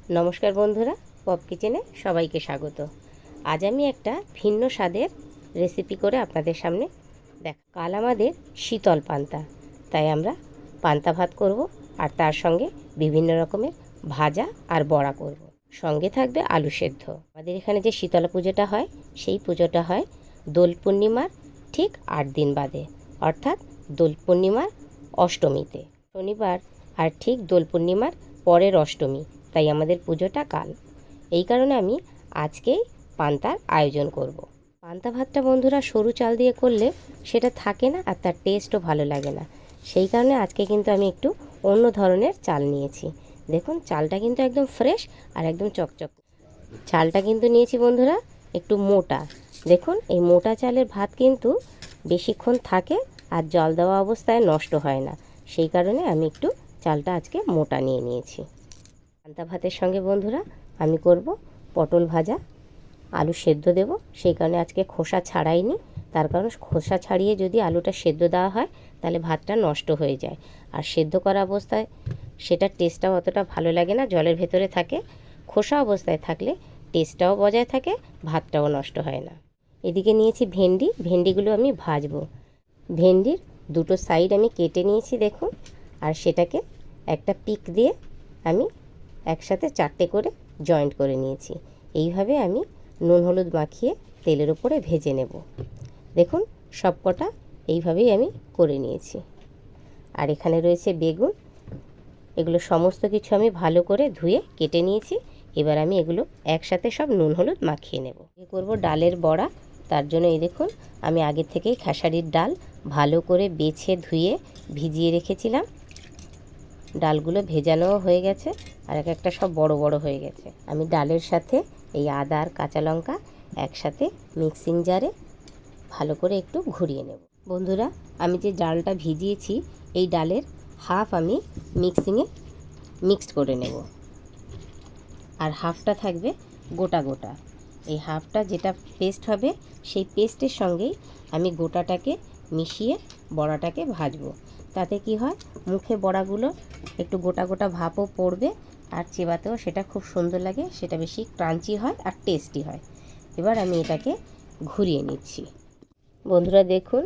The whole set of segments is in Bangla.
নমস্কার বন্ধুরা, পপ কিচেনে সবাইকে স্বাগত। আজ আমি একটা ভিন্ন স্বাদের রেসিপি করে আপনাদের সামনে কাল আমাদের শীতল পান্তা, তাই আমরা পান্তা ভাত করব আর তার সঙ্গে বিভিন্ন রকমের ভাজা আর বড়া করব। সঙ্গে থাকবে আলু সেদ্ধ। আমাদের এখানে যে শীতলা পুজোটা হয় সেই পুজোটা হয় দোল পূর্ণিমার ঠিক 8 দিন বাদে, অর্থাৎ দোল পূর্ণিমার অষ্টমীতে। শনিবার আর ঠিক দোল পূর্ণিমার পরের অষ্টমী, তাই আমাদের পুজোটা কাল। এই কারণে আমি আজকেই পান্তার আয়োজন করব। পান্তা ভাতটা বন্ধুরা সরু চাল দিয়ে করলে সেটা থাকে না আর তার টেস্টও ভালো লাগে না। সেই কারণে আজকে কিন্তু আমি একটু অন্য ধরনের চাল নিয়েছি। দেখুন, চালটা কিন্তু একদম ফ্রেশ আর একদম চকচক। চালটা কিন্তু নিয়েছি বন্ধুরা একটু মোটা। দেখুন, এই মোটা চালের ভাত কিন্তু বেশিক্ষণ থাকে আর জল দেওয়া অবস্থায় নষ্ট হয় না। সেই কারণে আমি একটু চালটা আজকে মোটা নিয়ে নিয়েছি। পান্তা ভাতের সঙ্গে বন্ধুরা আমি করব পটল ভাজা, আলু সেদ্ধ দেব। সেই কারণে আজকে খোসা ছাড়াইনি, তার কারণ খোসা ছাড়িয়ে যদি আলুটা সেদ্ধ দেওয়া হয় তাহলে ভাতটা নষ্ট হয়ে যায়, আর সেদ্ধ করা অবস্থায় সেটার টেস্টটাও অতটা ভালো লাগে না, জলের ভেতরে থাকে। খোসা অবস্থায় থাকলে টেস্টটাও বজায় থাকে, ভাতটাও নষ্ট হয় না। এদিকে নিয়েছি ভেন্ডি, ভেন্ডিগুলো আমি ভাজবো। ভেন্ডির দুটো সাইড আমি কেটে নিয়েছি দেখুন, আর সেটাকে একটা পিক দিয়ে আমি একসাথে 4টে করে জয়েন্ট করে নিয়েছি। এইভাবে আমি নুন হলুদ মাখিয়ে তেলের উপরে ভেজে নেব। দেখুন, সব কটা এইভাবেই আমি করে নিয়েছি। আর এখানে রয়েছে বেগুন, এগুলো সমস্ত কিছু আমি ভালো করে ধুয়ে কেটে নিয়েছি। এবার আমি এগুলো একসাথে সব নুন হলুদ মাখিয়ে নেব। করব ডালের বড়া। তার জন্য এই দেখুন, আমি আগে থেকেই খেসারির ডাল ভালো করে বেছে ধুয়ে ভিজিয়ে রেখেছিলাম। ডালগুলো ভেজানো হয়ে গেছে আর এক একটা সব বড় বড় হয়ে গেছে। আমি ডালের সাথে এই আদা আর কাঁচা লঙ্কা একসাথে মিক্সিং জারে ভালো করে একটু ঘুরিয়ে নেব। বন্ধুরা, আমি যে ডালটা ভিজিয়েছি এই ডালের হাফ আমি মিক্সিংয়ে মিক্সড করে নেব, আর হাফটা থাকবে গোটা গোটা। এই হাফটা যেটা পেস্ট হবে সেই পেস্টের সঙ্গেই আমি গোটাটাকে মিশিয়ে বড়াটাকে ভাজবো। তাতে কি হয়, মুখে বড়াগুলো একটু গোটা গোটা ভাবও পড়বে আর চেবাতেও সেটা খুব সুন্দর লাগে, সেটা বেশি ক্রাঞ্চি হয় আর টেস্টি হয়। এবার আমি এটাকে ঘুরিয়ে নিচ্ছি। বন্ধুরা দেখুন,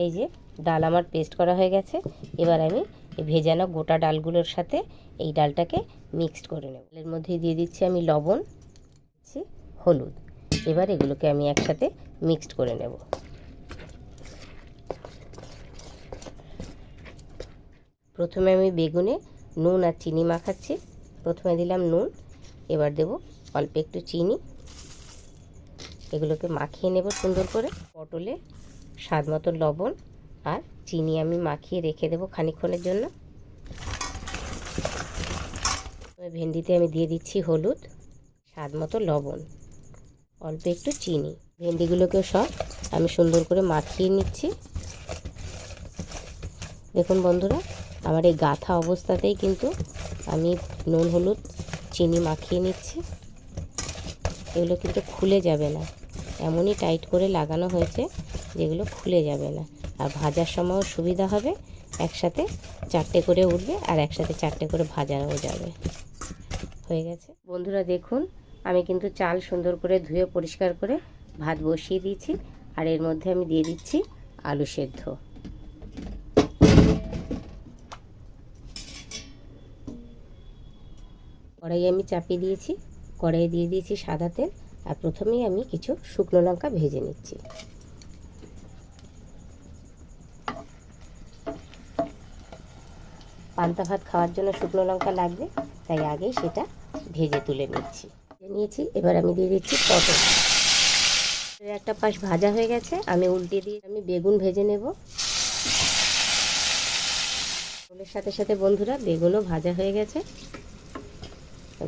এই যে ডাল আমার পেস্ট করা হয়ে গেছে। এবার আমি এই ভেজানো গোটা ডালগুলোর সাথে এই ডালটাকে মিক্সড করে নেব। এর মধ্যে দিয়ে দিচ্ছি আমি লবণ, হলুদ। এবার এগুলোকে আমি একসাথে মিক্সড করে নেব। প্রথমে আমি বেগুনে নুন আর চিনি মাখাচ্ছি। প্রথমে দিলাম নুন, এবার দেব অল্প একটু চিনি। এগুলোকে মাখিয়ে নেব সুন্দর করে। পটলে স্বাদ মতো লবণ আর চিনি আমি মাখিয়ে রেখে দেবো খানিকক্ষণের জন্য। ভেন্ডিতে আমি দিয়ে দিচ্ছি হলুদ, স্বাদ মতো লবণ, অল্প একটু চিনি। ভেন্ডিগুলোকেও সব আমি সুন্দর করে মাখিয়ে নিচ্ছি। দেখুন বন্ধুরা, আমার এই গাঁথা অবস্থাতেই কিন্তু আমি নুন হলুদ চিনি মাখিয়ে নিচ্ছি। এগুলো কিন্তু খুলে যাবে না, এমনই টাইট করে লাগানো হয়েছে যেগুলো খুলে যাবে না। আর ভাজার সময়ও সুবিধা হবে, একসাথে 4টে করে উঠবে আর একসাথে 4টে করে ভাজাও যাবে। হয়ে গেছে বন্ধুরা, দেখুন আমি কিন্তু চাল সুন্দর করে ধুয়ে পরিষ্কার করে ভাত বসিয়ে দিয়েছি, আর এর মধ্যে আমি দিয়ে দিচ্ছি আলু সেদ্ধ। কড়াই আমি চাপিয়ে দিয়েছি, কড়াইয়ে দিয়ে দিয়েছি সাদা তেল, আর প্রথমেই আমি কিছু শুকনো লঙ্কা ভেজে নিচ্ছি। পান্তা ভাত খাওয়ার জন্য শুকনো লঙ্কা লাগবে, তাই আগেই সেটা ভেজে তুলে নিয়েছি। এবার আমি দিয়ে দিচ্ছি পটল। একটা পাশ ভাজা হয়ে গেছে, আমি উল্টে দিয়ে আমি বেগুন ভেজে নেব। পটলের সাথে সাথে বন্ধুরা বেগুনও ভাজা হয়ে গেছে।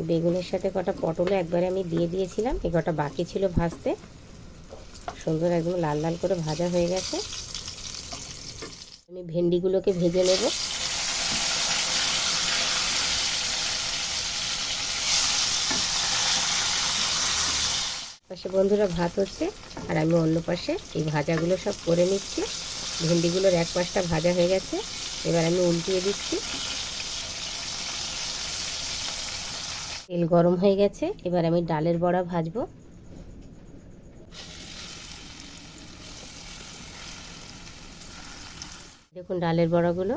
বেগুনের সাথে কটা পটলও একবারে আমি দিয়ে দিয়েছিলাম, এ কটা বাকি ছিল ভাজতে। সুন্দর একদম লাল লাল করে ভাজা হয়ে গেছে। আমি ভেন্ডিগুলোকে ভেজে নেব। পাশে বন্ধুরা ভাত হচ্ছে আর আমি অন্য পাশে এই ভাজাগুলো সব করে নিচ্ছি। ভেন্ডিগুলোর এক পাশটা ভাজা হয়ে গেছে, এবার আমি উল্টিয়ে দিচ্ছি। তেল গরম হয়ে গেছে, এবার আমি ডালের বড়া ভাজবো। দেখুন ডালের বড়াগুলো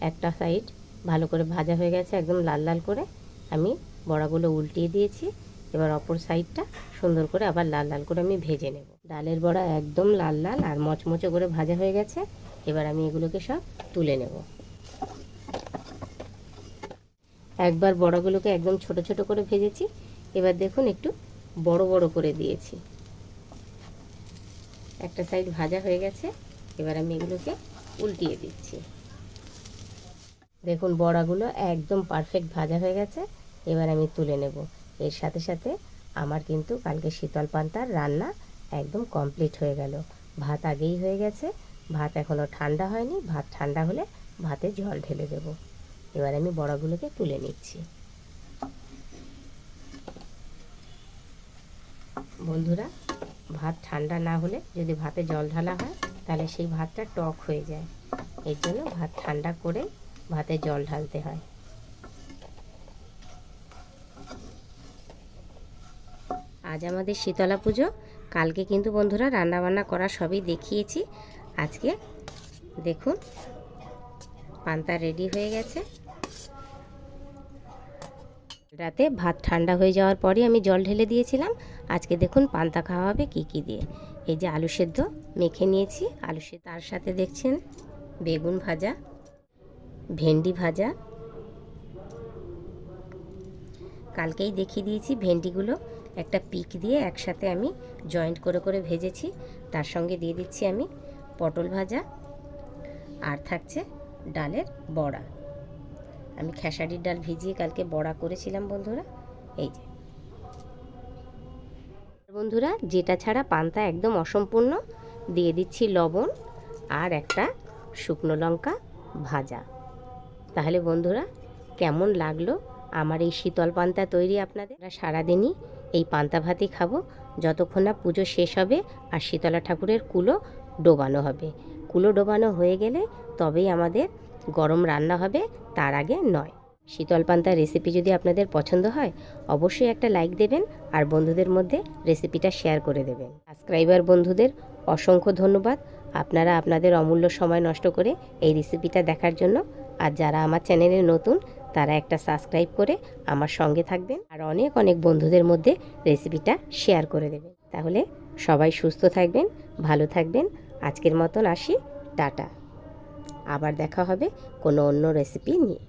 একটা সাইড ভালো করে ভাজা হয়ে গেছে, একদম লাল লাল করে। আমি বড়াগুলো উল্টিয়ে দিয়েছি, এবার অপর সাইডটা সুন্দর করে আবার লাল লাল করে আমি ভেজে নেব। ডালের বড়া একদম লাল লাল আর মচমচে করে ভাজা হয়ে গেছে, এবার আমি এগুলোকে সব তুলে নেব। একবার বড়াগুলোকে একদম ছোট ছোট করে ভেজেছি, এবার দেখুন একটু বড় বড় করে দিয়েছি। একটা সাইড ভাজা হয়ে গেছে, এবার আমি এগুলোকে উল্টিয়ে দিচ্ছি। দেখুন বড়াগুলো একদম পারফেক্ট ভাজা হয়ে গেছে, এবার আমি তুলে নেব। এর সাথে সাথে আমার কিন্তু কালকে শীতল পান্তার রান্না একদম কমপ্লিট হয়ে গেল। ভাত আগেই হয়ে গেছে, ভাত এখনও ঠান্ডা হয়নি। ভাত ঠান্ডা হলে ভাতে জল ঢেলে দেব। এবার আমি বড়াগুলোকে তুলে নিচ্ছি। বন্ধুরা, ভাত ঠান্ডা না হলে যদি ভাতে জল ঢালা হয় তাহলে সেই ভাতটা টক হয়ে যায়। এর জন্য ভাত ঠান্ডা করে ভাতে জল ঢালতে হয়। আজ আমাদের শীতলা পুজো। কালকে কিন্তু বন্ধুরা রান্নাবান্না করা সবই দেখিয়েছি। আজকে দেখুন পান্তা রেডি হয়ে গেছে। রাতে ভাত ঠান্ডা হয়ে যাওয়ার পরই আমি জল ঢেলে দিয়েছিলাম। আজকে দেখুন পান্তা খাওয়া হবে কী কী দিয়ে। এই যে আলু সেদ্ধ মেখে নিয়েছি, আলু সেদ্ধ, তার সাথে দেখছেন বেগুন ভাজা, ভেন্ডি ভাজা। কালকেই দেখিয়ে দিয়েছি ভেন্ডিগুলো একটা পিক দিয়ে একসাথে আমি জয়েন্ট করে করে ভেজেছি। তার সঙ্গে দিয়ে দিচ্ছি আমি পটল ভাজা, আর থাকছে ডালের বড়া। আমি খেসারির ডাল ভিজিয়ে কালকে বড়া করেছিলাম বন্ধুরা। এই যে বন্ধুরা, যেটা ছাড়া পান্তা একদম অসম্পূর্ণ, দিয়ে দিচ্ছি লবণ আর একটা শুকনো লঙ্কা ভাজা। তাহলে বন্ধুরা কেমন লাগলো আমার এই শীতল পান্তা তৈরি আপনাদের? সারাদিনই এই পান্তা ভাতই খাবো যতক্ষণ না পুজো শেষ হবে আর শীতলা ঠাকুরের কুলো ডোবানো হবে। কুলো ডোবানো হয়ে গেলে তবেই আমাদের গরম রান্না হবে, তার আগে নয়। শীতল পান্তার রেসিপি যদি আপনাদের পছন্দ হয় অবশ্যই একটা লাইক দেবেন আর বন্ধুদের মধ্যে রেসিপিটা শেয়ার করে দেবেন। সাবস্ক্রাইবার বন্ধুদের অসংখ্য ধন্যবাদ, আপনারা আপনাদের অমূল্য সময় নষ্ট করে এই রেসিপিটা দেখার জন্য। আর যারা আমার চ্যানেলে নতুন তারা একটা সাবস্ক্রাইব করে আমার সঙ্গে থাকবেন আর অনেক অনেক বন্ধুদের মধ্যে রেসিপিটা শেয়ার করে দেবেন। তাহলে সবাই সুস্থ থাকবেন, ভালো থাকবেন। আজকের মতন আসি, টাটা। আবার দেখা হবে কোনো অন্য রেসিপি নিয়ে।